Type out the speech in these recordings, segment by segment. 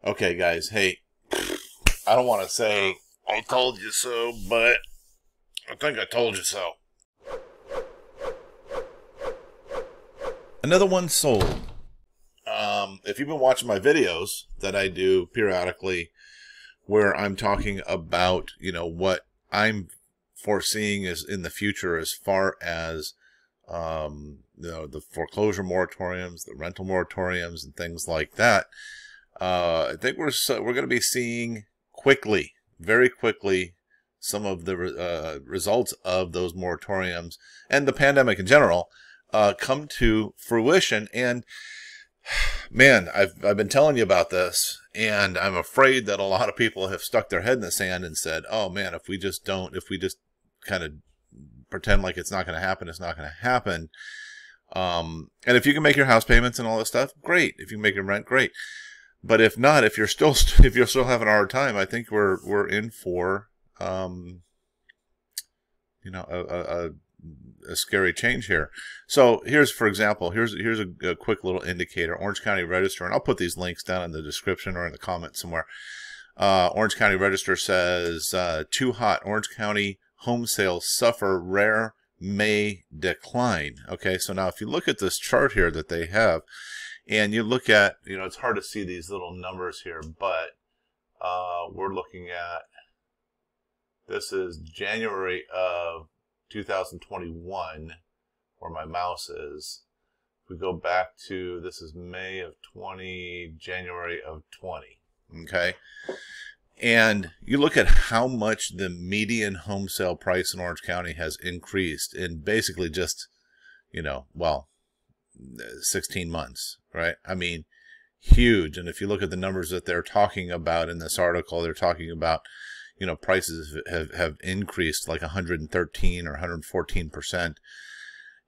Okay, guys, hey, I don't want to say I told you so, but I think I told you so. Another one sold. If you've been watching my videos that I do periodically where I'm talking about, what I'm foreseeing is in the future as far as, the foreclosure moratoriums, the rental moratoriums, and things like that, I think we're going to be seeing quickly, very quickly, some of the results of those moratoriums and the pandemic in general come to fruition. And man, I've been telling you about this, and I'm afraid that a lot of people have stuck their head in the sand and said, "Oh man, if we just kind of pretend like it's not going to happen, it's not going to happen." And if you can make your house payments and all this stuff, great. If you can make your rent, great. But if not, if you're still having a hard time, I think we're in for a scary change here. So here's, for example, here's a quick little indicator. Orange County Register, and I'll put these links down in the description or in the comments somewhere. Orange County Register says too hot. Orange County home sales suffer rare May decline. Okay, so now if you look at this chart here that they have, and you look at, it's hard to see these little numbers here, but we're looking at, this is January of 2021, where my mouse is. If we go back to, this is May of 20, January of 20, okay? And you look at how much the median home sale price in Orange County has increased in basically just, 16 months, right? I mean, huge. And if you look at the numbers that they're talking about in this article, they're talking about, prices have increased like 113 or 114%.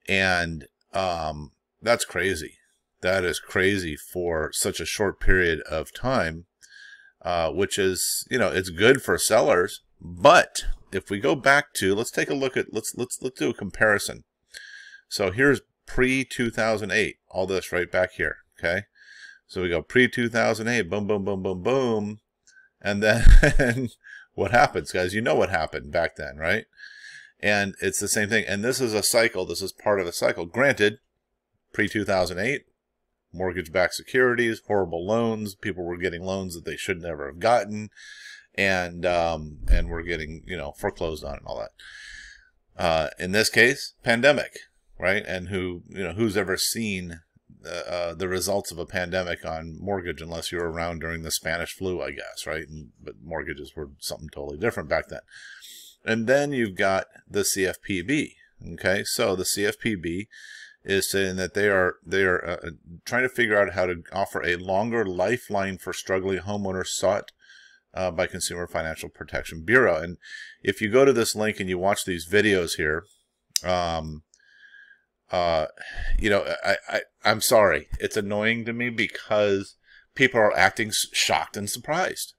And that's crazy. That is crazy for such a short period of time, which is, it's good for sellers. But if we go back to, let's take a look at, let's do a comparison. So here's pre-2008, all this right back here, okay? So we go pre-2008, boom, boom, boom, boom, boom. And then what happens, guys? You know what happened back then, right? And it's the same thing. And this is a cycle. This is part of a cycle. Granted, pre-2008, mortgage-backed securities, horrible loans. People were getting loans that they should never have gotten. And we're getting, foreclosed on and all that. In this case, pandemic. Right, and who's ever seen the results of a pandemic on mortgage, unless you were around during the Spanish flu, I guess, right? But mortgages were something totally different back then. And then you've got the CFPB. Okay, so the CFPB is saying that they are trying to figure out how to offer a longer lifeline for struggling homeowners sought by Consumer Financial Protection Bureau. And if you go to this link and you watch these videos here, I'm sorry. It's annoying to me because people are acting shocked and surprised.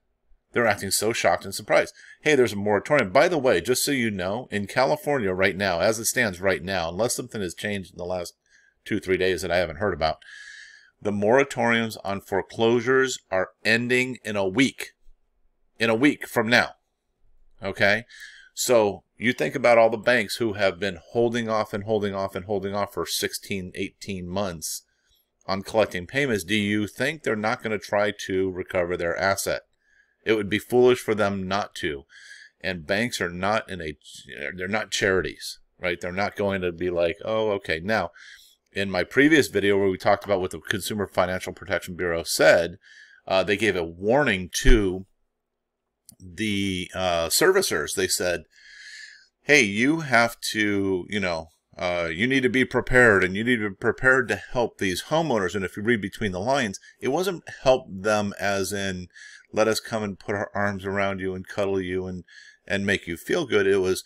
They're acting so shocked and surprised. Hey, there's a moratorium. By the way, just so you know, in California right now, as it stands right now, unless something has changed in the last 2-3 days that I haven't heard about, the moratoriums on foreclosures are ending in a week. In a week from now. Okay? So you think about all the banks who have been holding off and holding off and holding off for 16, 18 months on collecting payments. Do you think they're not going to try to recover their asset? It would be foolish for them not to. And banks are not they're not charities, right? They're not going to be like, oh, okay. Now, in my previous video where we talked about what the Consumer Financial Protection Bureau said, they gave a warning to the servicers. They said, hey, you have to, you need to be prepared, and you need to be prepared to help these homeowners. And if you read between the lines, it wasn't help them as in let us come and put our arms around you and cuddle you and make you feel good. It was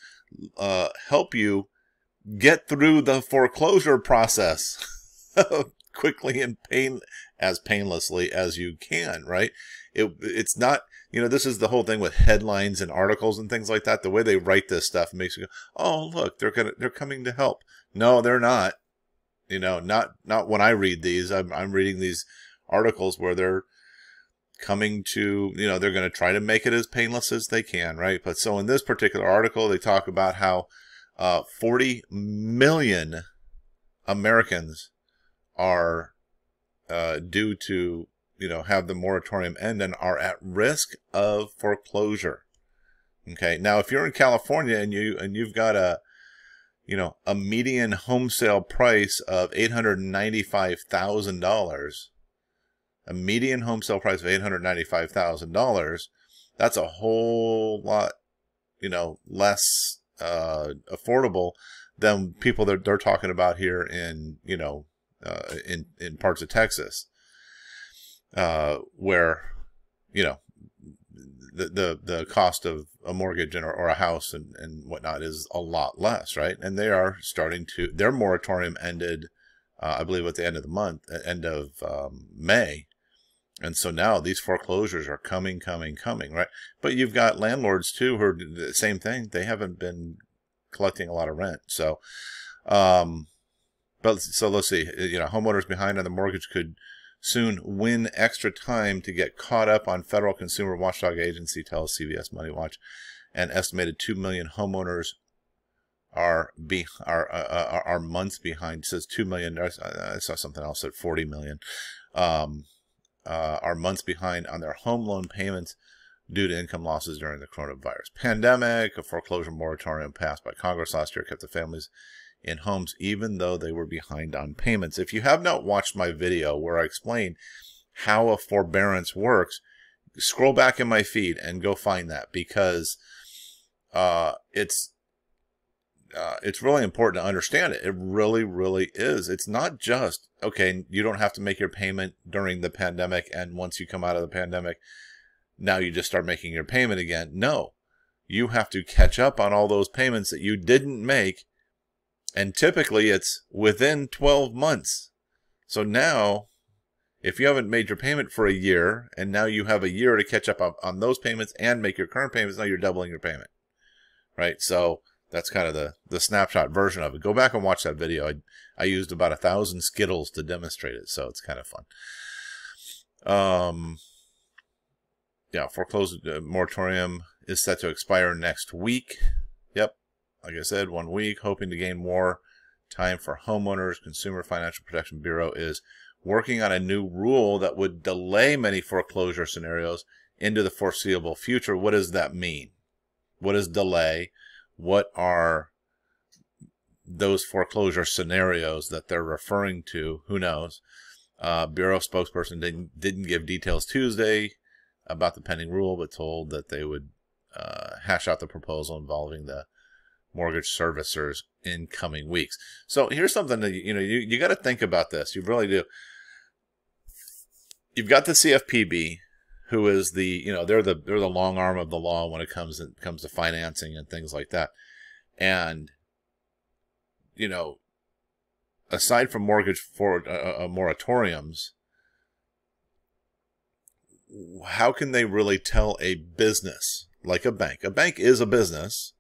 help you get through the foreclosure process quickly and as painlessly as you can, right? It's not, this is the whole thing with headlines and articles and things like that. The way they write this stuff makes you go, oh, look, they're coming to help. No, they're not. Not when I read these. I'm reading these articles where they're coming to, they're going to try to make it as painless as they can, right? But so in this particular article, they talk about how 40 million Americans are due to, have the moratorium end and are at risk of foreclosure. Okay. Now, if you're in California and you've got a median home sale price of $895,000, a median home sale price of $895,000, that's a whole lot, less affordable than people that they're talking about here in, in parts of Texas, where, the cost of a mortgage or a house and whatnot is a lot less, right? And they are starting to, their moratorium ended, I believe at the end of the month, end of May. And so now these foreclosures are coming, right? But you've got landlords too who are the same thing. They haven't been collecting a lot of rent. So, so let's see, homeowners behind on the mortgage could soon win extra time to get caught up on federal consumer watchdog agency tells CBS Money Watch. An estimated 2 million homeowners are months behind. It says 2 million. I saw something else at 40 million. Are months behind on their home loan payments due to income losses during the coronavirus pandemic. A foreclosure moratorium passed by Congress last year kept the families in homes even though they were behind on payments. If you have not watched my video where I explain how a forbearance works, scroll back in my feed and go find that, because it's really important to understand it. It really, really is. It's not just, okay, you don't have to make your payment during the pandemic, and once you come out of the pandemic, now you just start making your payment again. No, you have to catch up on all those payments that you didn't make, and typically it's within 12 months. So now, if you haven't made your payment for a year, and now you have a year to catch up on those payments and make your current payments, now you're doubling your payment, right? So that's kind of the snapshot version of it. Go back and watch that video. I used about 1,000 Skittles to demonstrate it, so it's kind of fun. Yeah, foreclosure moratorium is set to expire next week. Yep, like I said, 1 week, hoping to gain more time for homeowners. Consumer Financial Protection Bureau is working on a new rule that would delay many foreclosure scenarios into the foreseeable future. What does that mean? What is delay? What are those foreclosure scenarios that they're referring to? Who knows? Bureau spokesperson didn't give details Tuesday about the pending rule, but told that they would hash out the proposal involving the mortgage servicers in coming weeks. So here's something that you got to think about this. You really do. You've got the CFPB, who is the they're the long arm of the law when it comes to financing and things like that. And aside from mortgage moratoriums, how can they really tell a business like a bank? A bank is a business,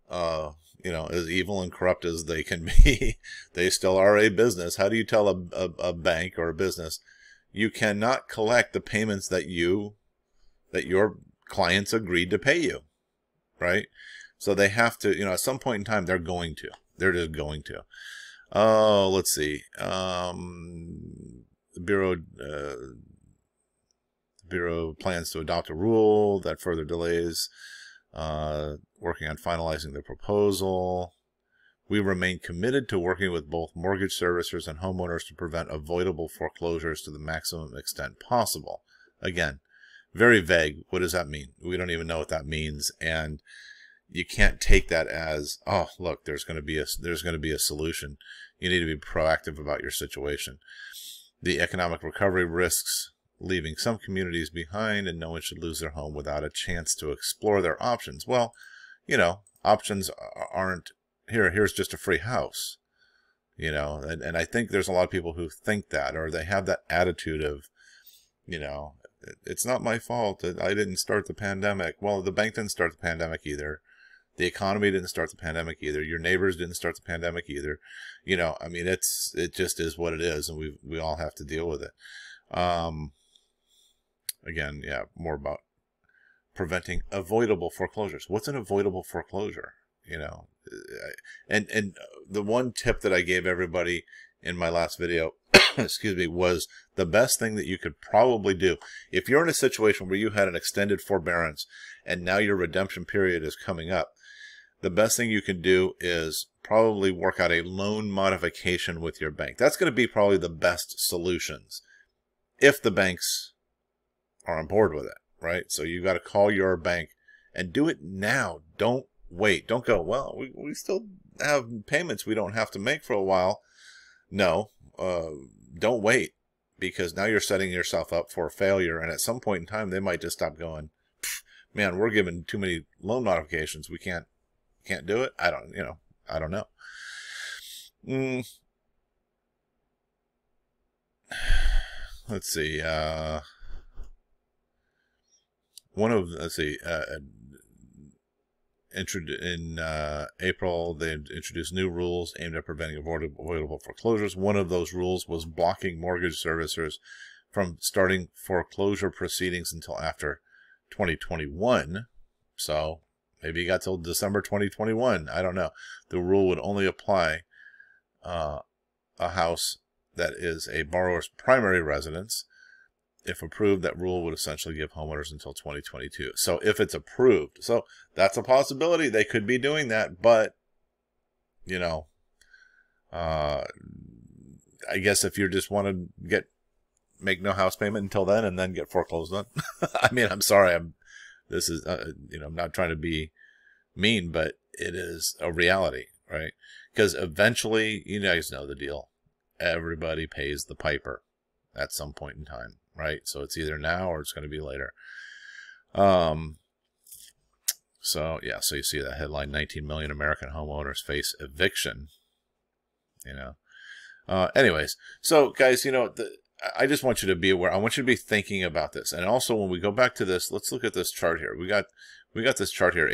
as evil and corrupt as they can be, they still are a business. How do you tell a bank or a business, you cannot collect the payments that your clients agreed to pay you, right? So they have to, at some point in time, they're just going to. Oh, let's see. The Bureau plans to adopt a rule that further delays, working on finalizing the proposal. We remain committed to working with both mortgage servicers and homeowners to prevent avoidable foreclosures to the maximum extent possible. Again, very vague. What does that mean? We don't even know what that means, and you can't take that as, oh, look, there's going to be a solution. You need to be proactive about your situation. The economic recovery risks leaving some communities behind, and no one should lose their home without a chance to explore their options. Well, options aren't here's just a free house, and I think there's a lot of people who think that, or they have that attitude of, it's not my fault that I didn't start the pandemic. Well, the bank didn't start the pandemic either. The economy didn't start the pandemic either. Your neighbors didn't start the pandemic either. It just is what it is, and we all have to deal with it. again, yeah, more about preventing avoidable foreclosures. What's an avoidable foreclosure? You know, and the one tip that I gave everybody in my last video, excuse me, was the best thing that you could probably do. If you're in a situation where you had an extended forbearance and now your redemption period is coming up, the best thing you can do is probably work out a loan modification with your bank. That's going to be probably the best solutions if the banks are on board with it, right? So you got to call your bank and do it now. Don't wait. Don't go, well, we still have payments we don't have to make for a while. No, don't wait, because now you're setting yourself up for failure. And at some point in time, they might just stop going, man, we're giving too many loan modifications. We can't do it. I don't know. Let's see. In April, they introduced new rules aimed at preventing avoidable foreclosures. One of those rules was blocking mortgage servicers from starting foreclosure proceedings until after 2021. So maybe you got till December 2021. I don't know. The rule would only apply a house that is a borrower's primary residence. If approved, that rule would essentially give homeowners until 2022. So if it's approved, so that's a possibility. They could be doing that, but, you know, I guess if you just want to make no house payment until then and then get foreclosed on, I mean, I'm sorry, I'm not trying to be mean, but it is a reality, right? Because eventually, you guys know the deal. Everybody pays the piper at some point in time, right? So it's either now or it's going to be later. So yeah, so you see that headline, 19 million American homeowners face eviction, anyways, so guys, I just want you to be aware. I want you to be thinking about this. And also, when we go back to this, let's look at this chart here. We got this chart here,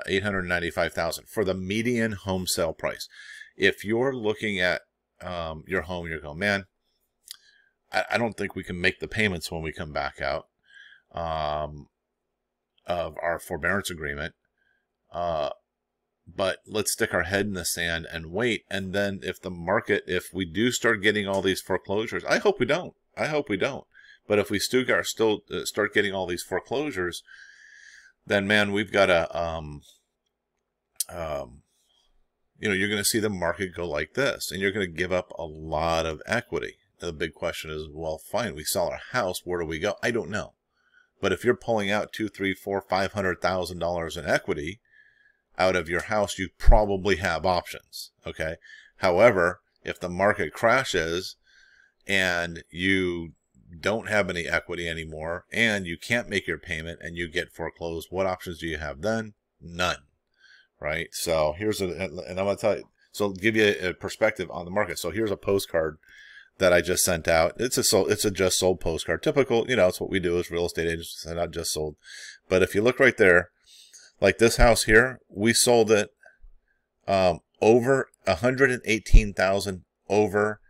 895,000 for the median home sale price. If you're looking at your home, you're going, man, I don't think we can make the payments when we come back out of our forbearance agreement. But let's stick our head in the sand and wait. And then if if we do start getting all these foreclosures, I hope we don't. But if we still start getting all these foreclosures, then man, we've got to, you're going to see the market go like this, and you're going to give up a lot of equity. The big question is, well, fine, we sell our house. Where do we go? I don't know. But if you're pulling out $200,000, $300,000, $500,000 in equity out of your house, you probably have options. Okay. However, if the market crashes and you don't have any equity anymore and you can't make your payment and you get foreclosed, what options do you have then? None. Right. So and I'm going to tell you, so I'll give you a perspective on the market. So here's a postcard that I just sent out. It's a just sold postcard. Typical, it's what we do as real estate agents, send out just sold. But if you look right there, like this house here, we sold it over 118,000 over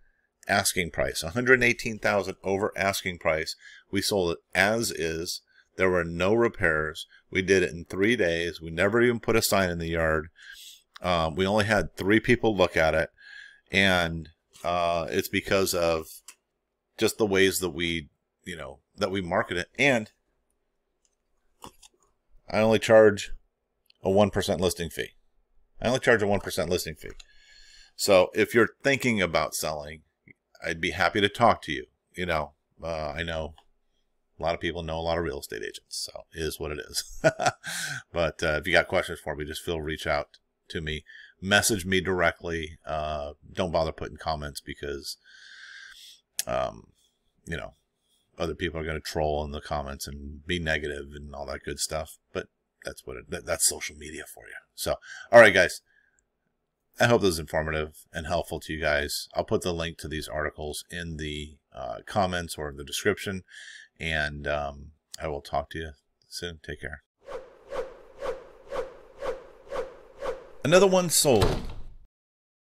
asking price. 118,000 over asking price. We sold it as is. There were no repairs. We did it in 3 days. We never even put a sign in the yard. We only had 3 people look at it, and it's because of just the ways that we market it. And I only charge a 1% listing fee. So if you're thinking about selling, I'd be happy to talk to you. I know a lot of people know a lot of real estate agents, so it is what it is. But if you got questions for me, just reach out to me. Message me directly. Don't bother putting comments, because, other people are going to troll in the comments and be negative and all that good stuff. But that's that's social media for you. So, all right, guys. I hope this is informative and helpful to you guys. I'll put the link to these articles in the comments or the description, and I will talk to you soon. Take care. Another one sold.